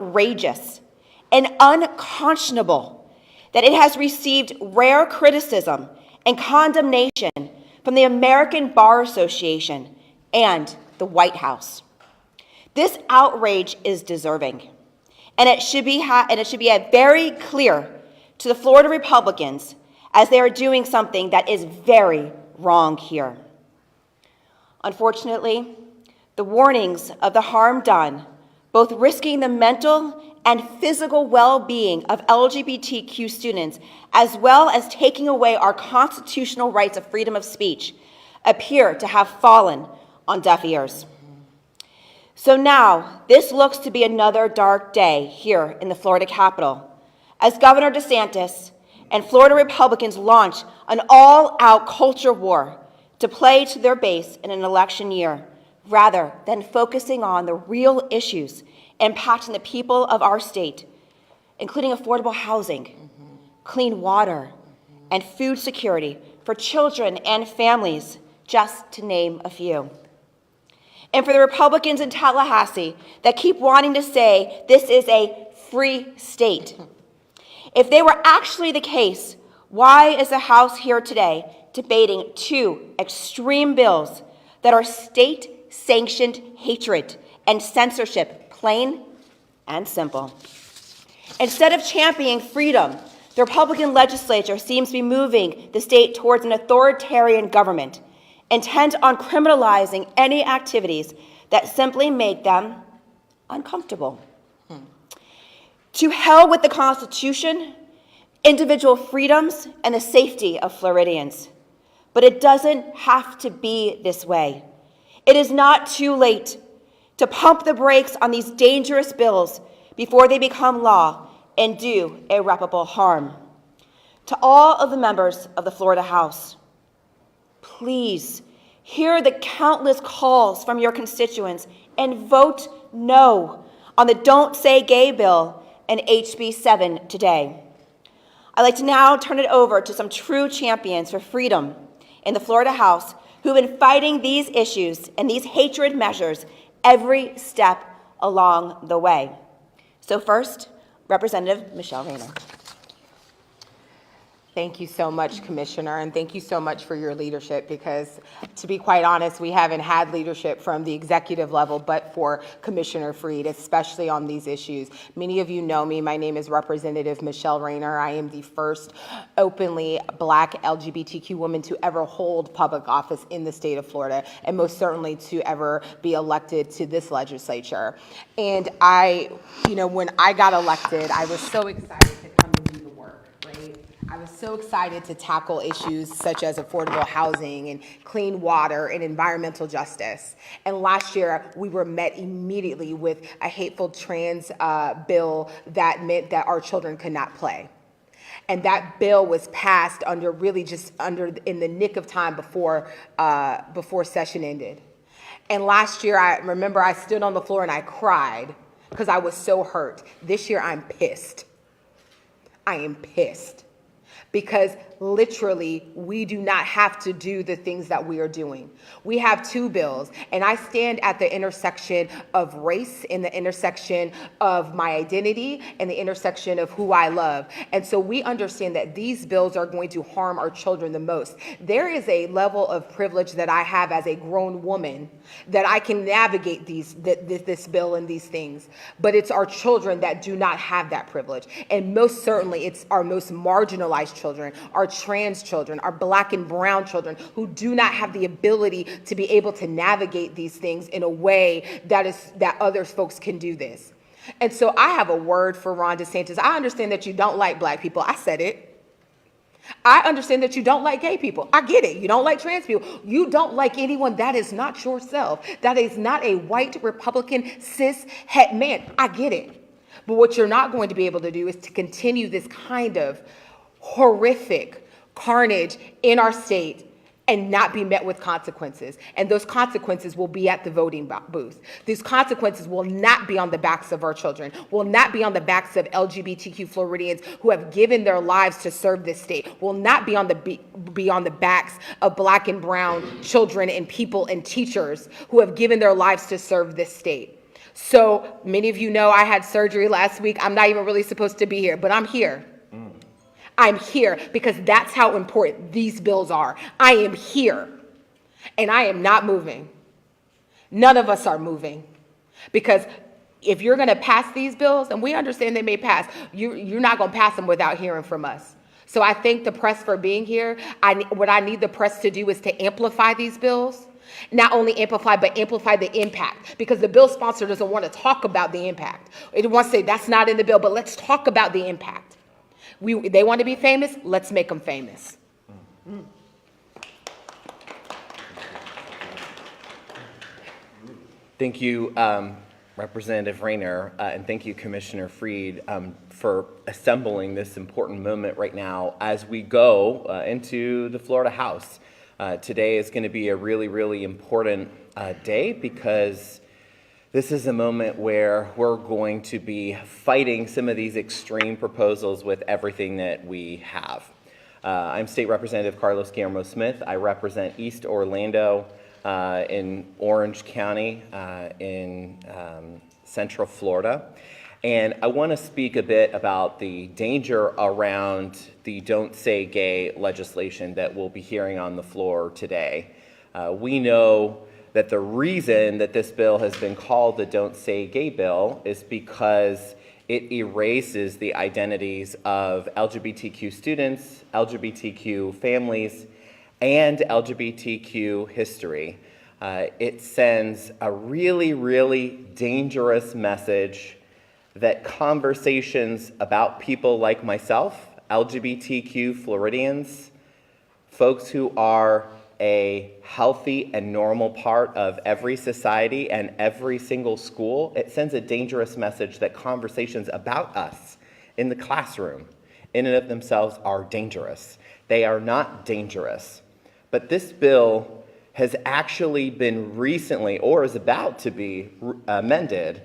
outrageous and unconscionable that it has received rare criticism and condemnation from the American Bar Association and the White House. This outrage is deserving, and it should be very clear to the Florida Republicans as they are doing something that is very wrong here. Unfortunately, the warnings of the harm done, both risking the mental and physical well-being of LGBTQ students, as well as taking away our constitutional rights of freedom of speech, appear to have fallen on deaf ears. So now, this looks to be another dark day here in the Florida Capitol, as Governor DeSantis and Florida Republicans launch an all-out culture war to play to their base in an election year, rather than focusing on the real issues impacting the people of our state, including affordable housing, clean water, and food security for children and families, just to name a few. And for the Republicans in Tallahassee that keep wanting to say this is a free state, if they were actually the case, why is the House here today debating two extreme bills that are state-sanctioned hatred and censorship, plain and simple? Instead of championing freedom, the Republican legislature seems to be moving the state towards an authoritarian government, intent on criminalizing any activities that simply make them uncomfortable. To hell with the Constitution, individual freedoms, and the safety of Floridians. But it doesn't have to be this way. It is not too late to pump the brakes on these dangerous bills before they become law and do irreparable harm. To all of the members of the Florida House, please hear the countless calls from your constituents and vote no on the Don't Say Gay bill and HB 7 today. I'd like to now turn it over to some true champions for freedom in the Florida House who've been fighting these issues and these hatred measures every step along the way. So first, Representative Michelle Raynor. Thank you so much, Commissioner, and thank you so much for your leadership, because to be quite honest, we haven't had leadership from the executive level but for Commissioner Freed, especially on these issues. Many of you know me. My name is Representative Michelle Raynor. I am the first openly Black LGBTQ woman to ever hold public office in the state of Florida, and most certainly to ever be elected to this legislature. And when I got elected, I was so excited to come and do the work, right? I was so excited to tackle issues such as affordable housing and clean water and environmental justice. And last year, we were met immediately with a hateful trans bill that meant that our children could not play. And that bill was passed in the nick of time before session ended. And last year, I remember I stood on the floor and I cried because I was so hurt. This year, I'm pissed. I am pissed. Because literally, we do not have to do the things that we are doing. We have two bills, and I stand at the intersection of race, in the intersection of my identity, and the intersection of who I love. And so we understand that these bills are going to harm our children the most. There is a level of privilege that I have as a grown woman that I can navigate this bill and these things, but it's our children that do not have that privilege. And most certainly, it's our most marginalized children, our trans children, our Black and brown children who do not have the ability to be able to navigate these things in a way that other folks can do this. And so I have a word for Ron DeSantis. I understand that you don't like Black people. I said it. I understand that you don't like gay people. I get it. You don't like trans people. You don't like anyone that is not yourself. That is not a white Republican cis het man. I get it. But what you're not going to be able to do is to continue this kind of horrific carnage in our state and not be met with consequences. And those consequences will be at the voting booth. These consequences will not be on the backs of our children, will not be on the backs of LGBTQ Floridians who have given their lives to serve this state, will not be on the backs of Black and brown children and people and teachers who have given their lives to serve this state. So many of you know I had surgery last week. I'm not even really supposed to be here, but I'm here. I'm here because that's how important these bills are. I am here, and I am not moving. None of us are moving, because if you're going to pass these bills, and we understand they may pass, you're not going to pass them without hearing from us. So I thank the press for being here. What I need the press to do is to amplify these bills. Not only amplify, but amplify the impact, because the bill sponsor doesn't want to talk about the impact. It wants to say that's not in the bill, but let's talk about the impact. They want to be famous, let's make them famous. Thank you, Representative Raynor, and thank you, Commissioner Freed, for assembling this important moment right now as we go into the Florida House. Today is going to be a really, really important day, because this is a moment where we're going to be fighting some of these extreme proposals with everything that we have. I'm State Representative Carlos Guillermo Smith. I represent East Orlando in Orange County in Central Florida. And I want to speak a bit about the danger around the Don't Say Gay legislation that we'll be hearing on the floor today. We know that the reason that this bill has been called the Don't Say Gay bill is because it erases the identities of LGBTQ students, LGBTQ families, and LGBTQ history. It sends a really, really dangerous message that conversations about people like myself, LGBTQ Floridians, folks who are a healthy and normal part of every society and every single school, it sends a dangerous message that conversations about us in the classroom in and of themselves are dangerous. They are not dangerous. But this bill has actually been recently, or is about to be amended,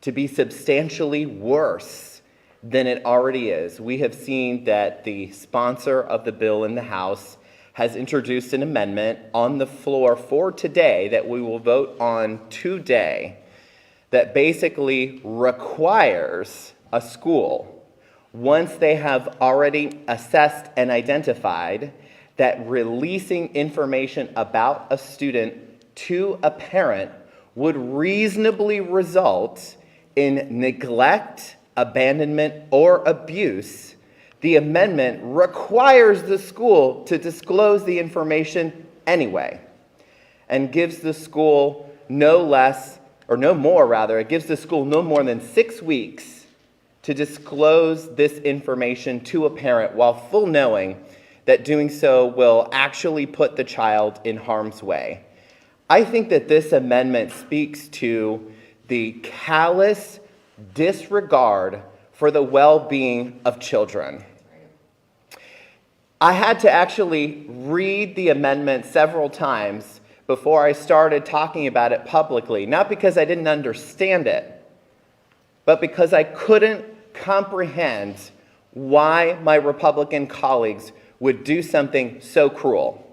to be substantially worse than it already is. We have seen that the sponsor of the bill in the House has introduced an amendment on the floor for today that we will vote on today that basically requires a school, once they have already assessed and identified that releasing information about a student to a parent would reasonably result in neglect, abandonment, or abuse, the amendment requires the school to disclose the information anyway, and gives the school no more than 6 weeks to disclose this information to a parent, while full knowing that doing so will actually put the child in harm's way. I think that this amendment speaks to the callous disregard for the well-being of children. I had to actually read the amendment several times before I started talking about it publicly, not because I didn't understand it, but because I couldn't comprehend why my Republican colleagues would do something so cruel.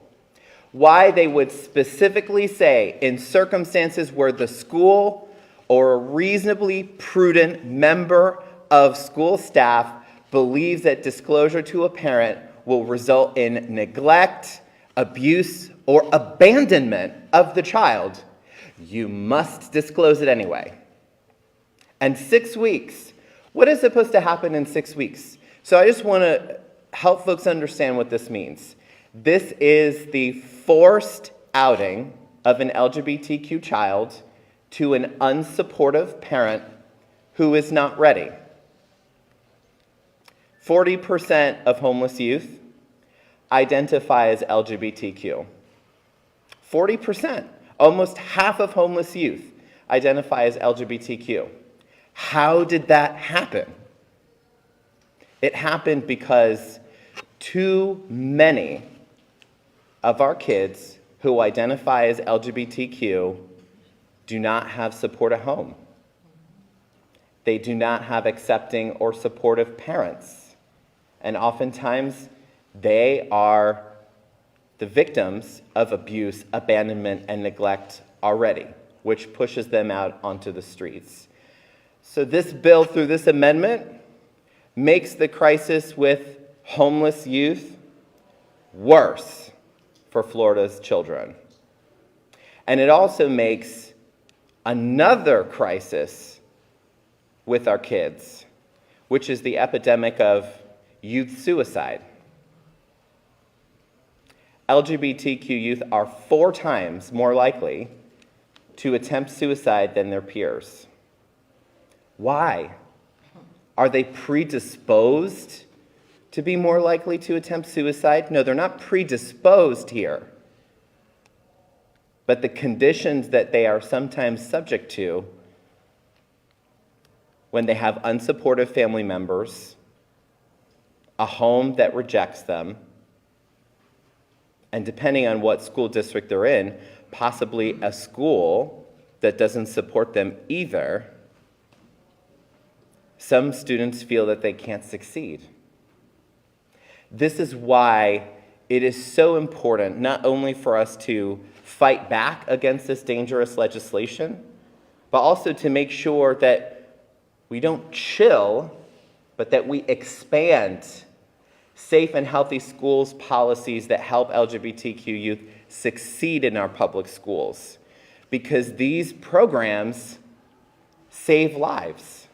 Why they would specifically say, in circumstances where the school or a reasonably prudent member of school staff believes that disclosure to a parent will result in neglect, abuse, or abandonment of the child, you must disclose it anyway. And 6 weeks, what is supposed to happen in 6 weeks? So I just want to help folks understand what this means. This is the forced outing of an LGBTQ child to an unsupportive parent who is not ready. 40% of homeless youth identify as LGBTQ. 40%, almost half of homeless youth identify as LGBTQ. How did that happen? It happened because too many of our kids who identify as LGBTQ do not have support at home. They do not have accepting or supportive parents. And oftentimes, they are the victims of abuse, abandonment, and neglect already, which pushes them out onto the streets. So this bill, through this amendment, makes the crisis with homeless youth worse for Florida's children. And it also makes another crisis with our kids, which is the epidemic of youth suicide. LGBTQ youth are 4 times more likely to attempt suicide than their peers. Why? Are they predisposed to be more likely to attempt suicide? No, they're not predisposed here. But the conditions that they are sometimes subject to when they have unsupportive family members, a home that rejects them, and depending on what school district they're in, possibly a school that doesn't support them either, some students feel that they can't succeed. This is why it is so important not only for us to fight back against this dangerous legislation, but also to make sure that we don't chill, but that we expand safe and healthy schools policies that help LGBTQ youth succeed in our public schools. Because these programs save lives.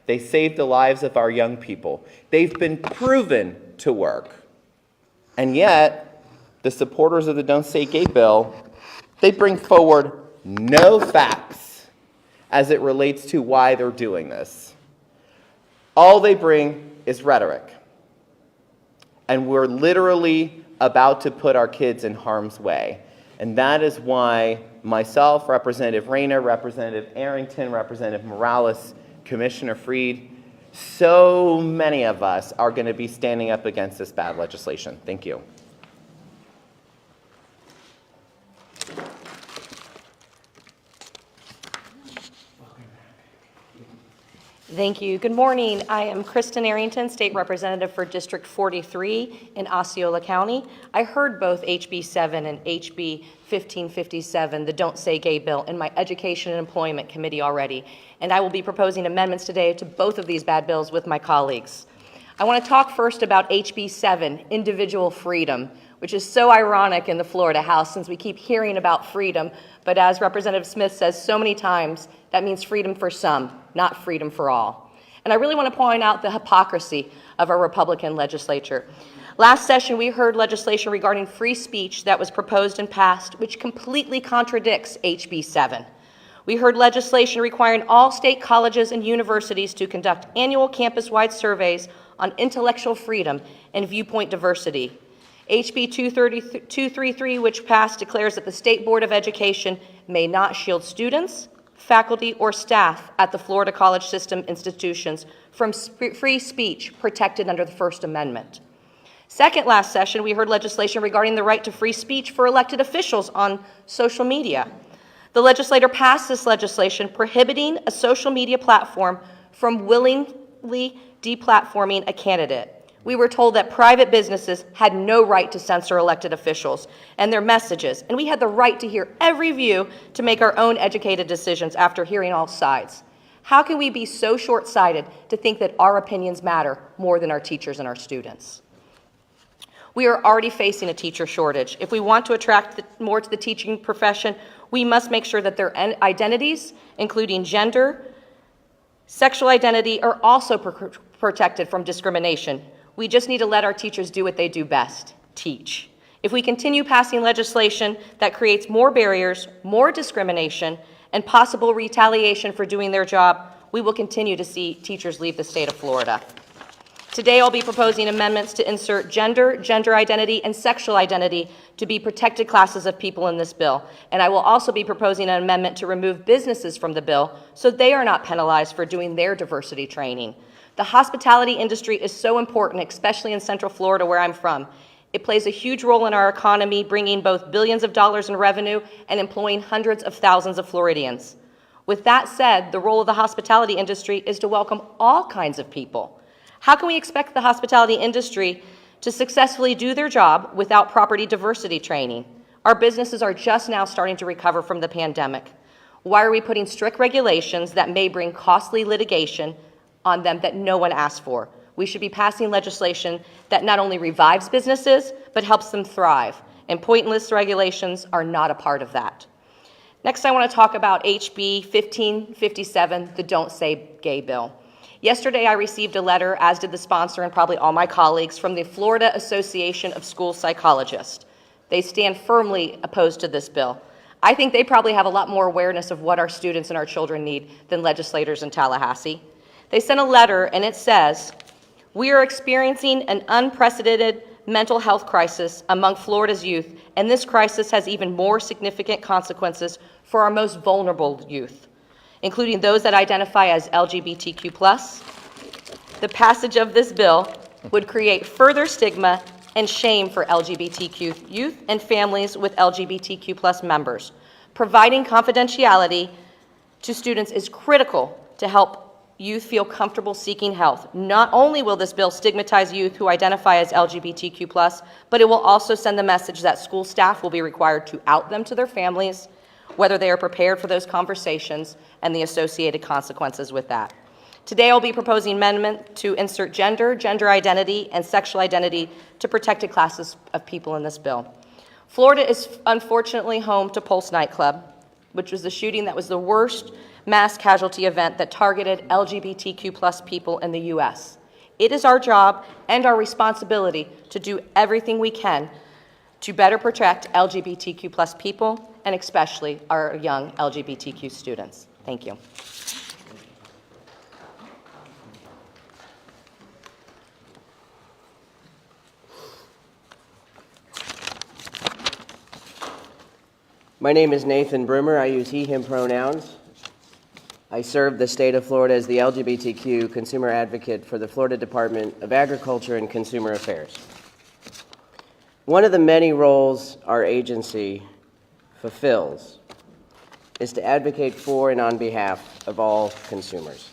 They save the lives of our young people. They've been proven to work. And yet, the supporters of the Don't Say Gay bill, they bring forward no facts as it relates to why they're doing this. All they bring is rhetoric. And we're literally about to put our kids in harm's way. And that is why myself, Representative Raynor, Representative Arrington, Representative Morales, Commissioner Freed, so many of us are going to be standing up against this bad legislation. Thank you. Thank you. Good morning. I am Kristen Arrington, State Representative for District 43 in Osceola County. I heard both HB 7 and HB 1557, the Don't Say Gay bill, in my Education and Employment Committee already, and I will be proposing amendments today to both of these bad bills with my colleagues. I want to talk first about HB 7, individual freedom, which is so ironic in the Florida House since we keep hearing about freedom, but as Representative Smith says so many times, that means freedom for some, not freedom for all. And I really want to point out the hypocrisy of our Republican legislature. Last session, we heard legislation regarding free speech that was proposed and passed, which completely contradicts HB 7. We heard legislation requiring all state colleges and universities to conduct annual campus-wide surveys on intellectual freedom and viewpoint diversity. HB 233, which passed, declares that the State Board of Education may not shield students, faculty, or staff at the Florida college system institutions from free speech protected under the First Amendment. Second, last session, we heard legislation regarding the right to free speech for elected officials on social media. The legislator passed this legislation prohibiting a social media platform from willingly deplatforming a candidate. We were told that private businesses had no right to censor elected officials and their messages, and we had the right to hear every view to make our own educated decisions after hearing all sides. How can we be so short-sighted to think that our opinions matter more than our teachers and our students? We are already facing a teacher shortage. If we want to attract more to the teaching profession, we must make sure that their identities, including gender, sexual identity, are also protected from discrimination. We just need to let our teachers do what they do best, teach. If we continue passing legislation that creates more barriers, more discrimination, and possible retaliation for doing their job, we will continue to see teachers leave the state of Florida. Today, I'll be proposing amendments to insert gender, gender identity, and sexual identity to be protected classes of people in this bill. And I will also be proposing an amendment to remove businesses from the bill so they are not penalized for doing their diversity training. The hospitality industry is so important, especially in Central Florida where I'm from. It plays a huge role in our economy, bringing both billions of dollars in revenue and employing hundreds of thousands of Floridians. With that said, the role of the hospitality industry is to welcome all kinds of people. How can we expect the hospitality industry to successfully do their job without property diversity training? Our businesses are just now starting to recover from the pandemic. Why are we putting strict regulations that may bring costly litigation on them that no one asked for? We should be passing legislation that not only revives businesses, but helps them thrive. And pointless regulations are not a part of that. Next, I want to talk about HB 1557, the Don't Say Gay bill. Yesterday, I received a letter, as did the sponsor and probably all my colleagues, from the Florida Association of School Psychologists. They stand firmly opposed to this bill. I think they probably have a lot more awareness of what our students and our children need than legislators in Tallahassee. They sent a letter, and it says, "We are experiencing an unprecedented mental health crisis among Florida's youth, and this crisis has even more significant consequences for our most vulnerable youth, including those that identify as LGBTQ+. The passage of this bill would create further stigma and shame for LGBTQ youth and families with LGBTQ+ members. Providing confidentiality to students is critical to help youth feel comfortable seeking health. Not only will this bill stigmatize youth who identify as LGBTQ+, but it will also send the message that school staff will be required to out them to their families, whether they are prepared for those conversations and the associated consequences with that. Today, I'll be proposing an amendment to insert gender, gender identity, and sexual identity to protected classes of people in this bill. Florida is unfortunately home to Pulse nightclub, which was the shooting that was the worst mass casualty event that targeted LGBTQ+ people in the U.S. It is our job and our responsibility to do everything we can to better protect LGBTQ+ people, and especially our young LGBTQ students. Thank you. My name is Nathan Bremer. I use he, him pronouns. I serve the state of Florida as the LGBTQ consumer advocate for the Florida Department of Agriculture and Consumer Affairs. One of the many roles our agency fulfills is to advocate for and on behalf of all consumers.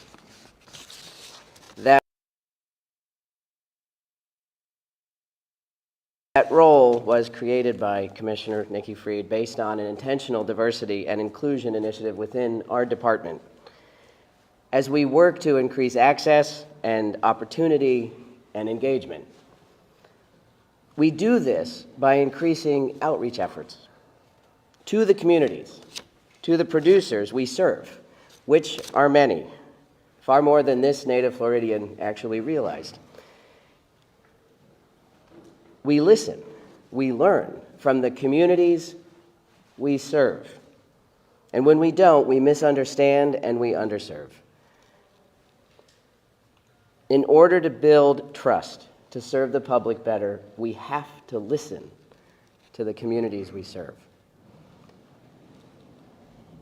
That role was created by Commissioner Nikki Fried based on an intentional diversity and inclusion initiative within our department. As we work to increase access and opportunity and engagement, we do this by increasing outreach efforts to the communities, to the producers we serve, which are many, far more than this native Floridian actually realized. We listen, we learn from the communities we serve. And when we don't, we misunderstand and we underserve. In order to build trust, to serve the public better, we have to listen to the communities we serve.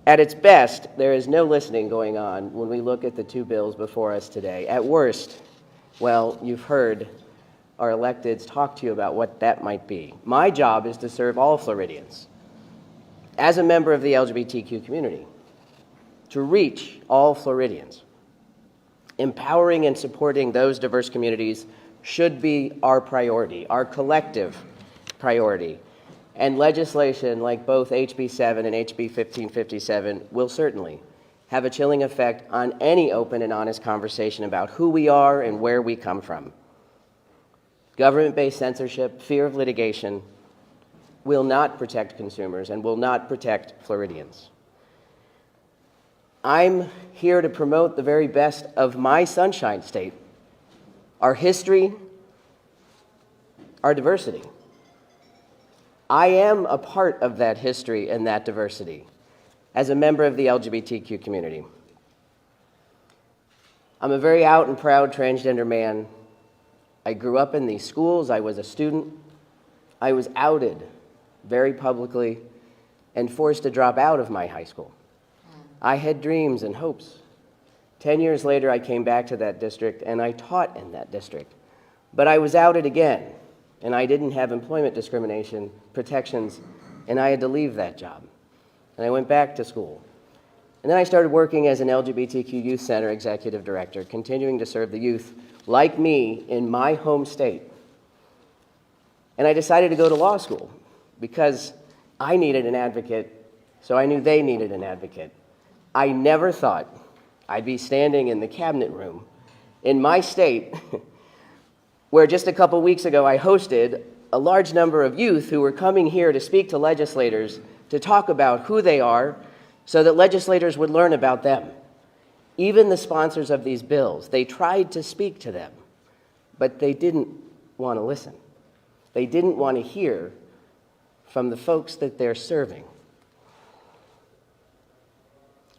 At its best, there is no listening going on when we look at the two bills before us today. At worst, well, you've heard our electeds talk to you about what that might be. My job is to serve all Floridians as a member of the LGBTQ community, to reach all Floridians. Empowering and supporting those diverse communities should be our priority, our collective priority. And legislation like both HB 7 and HB 1557 will certainly have a chilling effect on any open and honest conversation about who we are and where we come from. Government-based censorship, fear of litigation, will not protect consumers and will not protect Floridians. I'm here to promote the very best of my Sunshine State, our history, our diversity. I am a part of that history and that diversity as a member of the LGBTQ community. I'm a very out and proud transgender man. I grew up in these schools. I was a student. I was outed very publicly and forced to drop out of my high school. I had dreams and hopes. 10 years later, I came back to that district and I taught in that district. But I was outed again, and I didn't have employment discrimination protections, and I had to leave that job. And I went back to school. And then I started working as an LGBTQ Youth Center executive director, continuing to serve the youth like me in my home state. And I decided to go to law school because I needed an advocate, so I knew they needed an advocate. I never thought I'd be standing in the cabinet room in my state where just a couple weeks ago I hosted a large number of youth who were coming here to speak to legislators to talk about who they are so that legislators would learn about them. Even the sponsors of these bills, they tried to speak to them, but they didn't want to listen. They didn't want to hear from the folks that they're serving.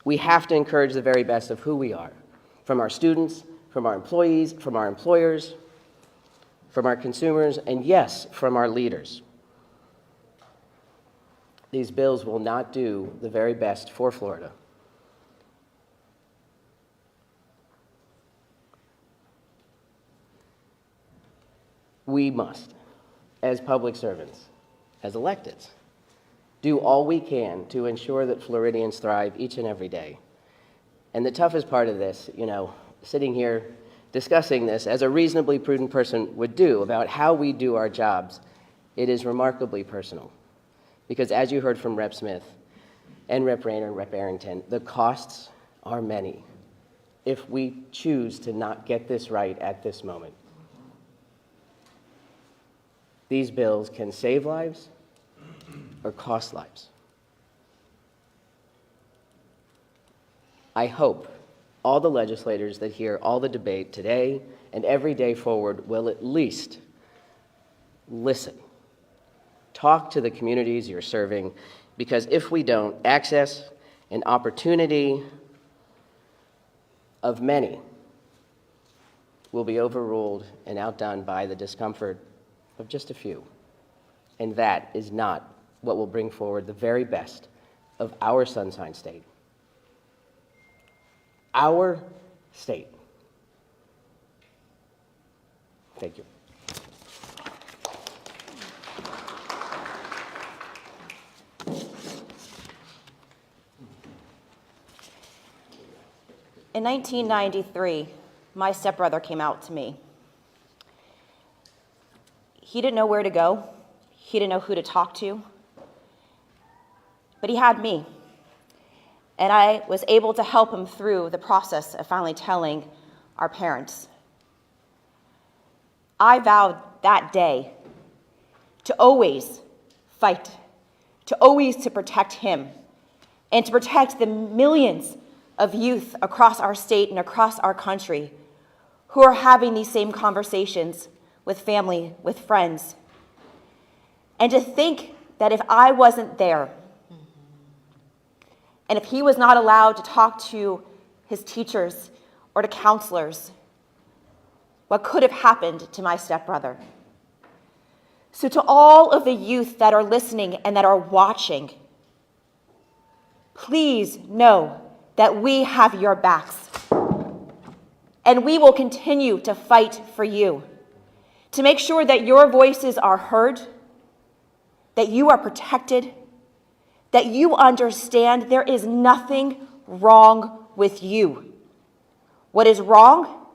We have to encourage the very best of who we are, from our students, from our employees, from our employers, from our consumers, and yes, from our leaders. These bills will not do the very best for Florida. We must, as public servants, as electeds, do all we can to ensure that Floridians thrive each and every day. And the toughest part of this, sitting here discussing this as a reasonably prudent person would do about how we do our jobs, it is remarkably personal. Because as you heard from Rep. Smith and Rep. Raynor and Rep. Arrington, the costs are many if we choose to not get this right at this moment. These bills can save lives or cost lives. I hope all the legislators that hear all the debate today and every day forward will at least listen. Talk to the communities you're serving, because if we don't, access and opportunity of many will be overruled and outdone by the discomfort of just a few. And that is not what will bring forward the very best of our Sunshine State. Our state. Thank you. In 1993, my stepbrother came out to me. He didn't know where to go. He didn't know who to talk to. But he had me. And I was able to help him through the process of finally telling our parents. I vowed that day to always fight, to always to protect him, and to protect the millions of youth across our state and across our country who are having these same conversations with family, with friends. And to think that if I wasn't there, and if he was not allowed to talk to his teachers or to counselors, what could have happened to my stepbrother? So to all of the youth that are listening and that are watching, please know that we have your backs. And we will continue to fight for you, to make sure that your voices are heard, that you are protected, that you understand there is nothing wrong with you. What is wrong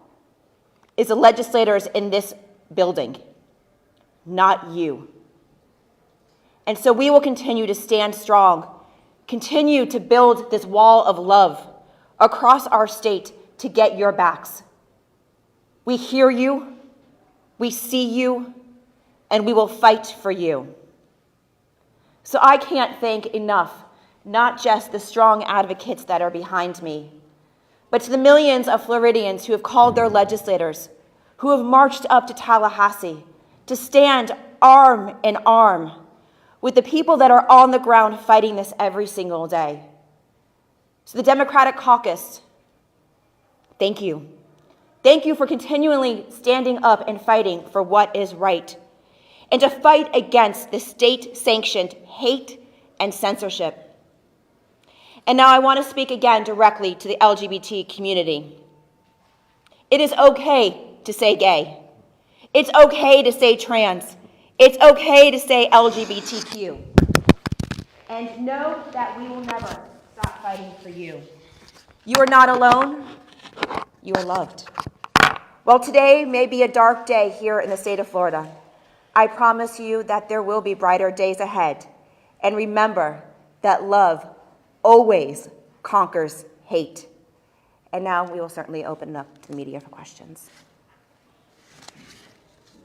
is the legislators in this building, not you. And so we will continue to stand strong, continue to build this wall of love across our state to get your backs. We hear you, we see you, and we will fight for you. So I can't thank enough, not just the strong advocates that are behind me, but to the millions of Floridians who have called their legislators, who have marched up to Tallahassee to stand arm in arm with the people that are on the ground fighting this every single day. To the Democratic caucus, thank you. Thank you for continually standing up and fighting for what is right, and to fight against the state-sanctioned hate and censorship. And now I want to speak again directly to the LGBT community. It is okay to say gay. It's okay to say trans. It's okay to say LGBTQ. And know that we will never stop fighting for you. You are not alone. You are loved. While today may be a dark day here in the state of Florida, I promise you that there will be brighter days ahead. And remember that love always conquers hate. And now we will certainly open it up to the media for questions.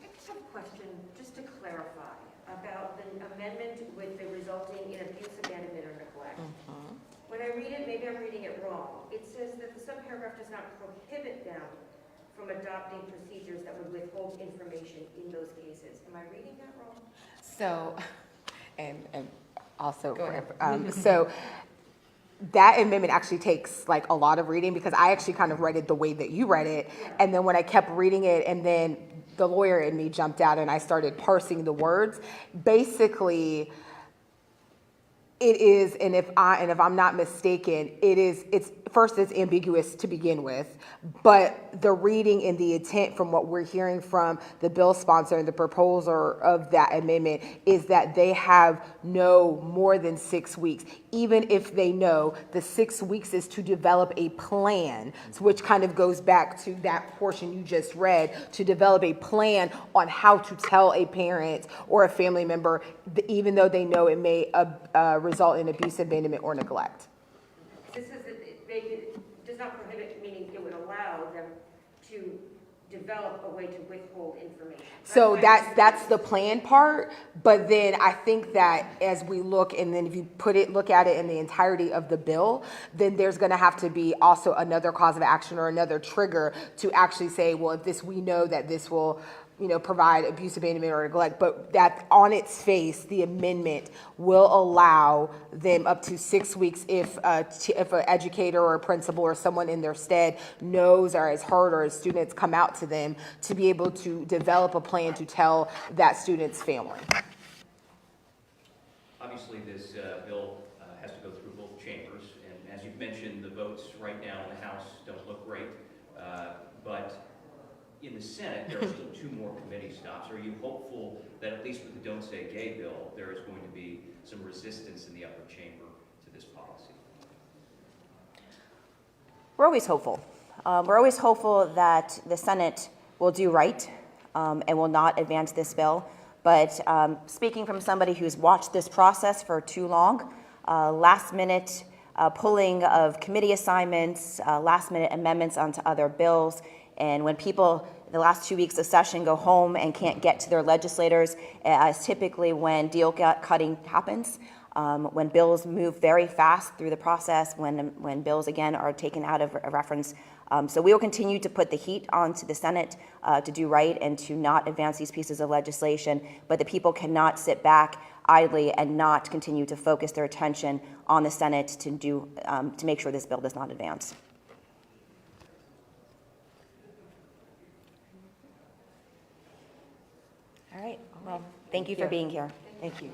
I just have a question, just to clarify, about the amendment with the resulting in abuse, abandonment, or neglect. When I read it, maybe I'm reading it wrong. It says that the subparagraph does not prohibit them from adopting procedures that would withhold information in those cases. Am I reading that wrong? So, and also, so that amendment actually takes like a lot of reading, because I actually kind of read it the way that you read it. And then when I kept reading it, and then the lawyer in me jumped out and I started parsing the words. Basically, it is, and if I'm not mistaken, it's ambiguous to begin with, but the reading and the intent from what we're hearing from the bill sponsor and the proposer of that amendment is that they have no more than 6 weeks, even if they know the 6 weeks is to develop a plan, which kind of goes back to that portion you just read, to develop a plan on how to tell a parent or a family member, even though they know it may result in abuse, abandonment, or neglect. This says that it does not prohibit, meaning it would allow them to develop a way to withhold information. So that's the plan part, but then I think that as we look, and then if you look at it in the entirety of the bill, then there's going to have to be also another cause of action or another trigger to actually say, well, if we know that this will, provide abuse, abandonment, or neglect, but that on its face, the amendment will allow them up to 6 weeks if an educator or a principal or someone in their stead knows or has heard or as students come out to them to be able to develop a plan to tell that student's family. Obviously, this bill has to go through both chambers, and as you've mentioned, the votes right now in the House don't look great, but in the Senate, there are still 2 more committee stops. Are you hopeful that at least with the Don't Say Gay bill, there is going to be some resistance in the upper chamber to this policy? We're always hopeful. We're always hopeful that the Senate will do right and will not advance this bill. But speaking from somebody who's watched this process for too long, last minute pulling of committee assignments, last minute amendments onto other bills, and when people the last 2 weeks of session go home and can't get to their legislators, is typically when deal cutting happens, when bills move very fast through the process, when bills again are taken out of reference. So we will continue to put the heat onto the Senate to do right and to not advance these pieces of legislation, but the people cannot sit back idly and not continue to focus their attention on the Senate to make sure this bill does not advance. All right. Well, thank you for being here. Thank you.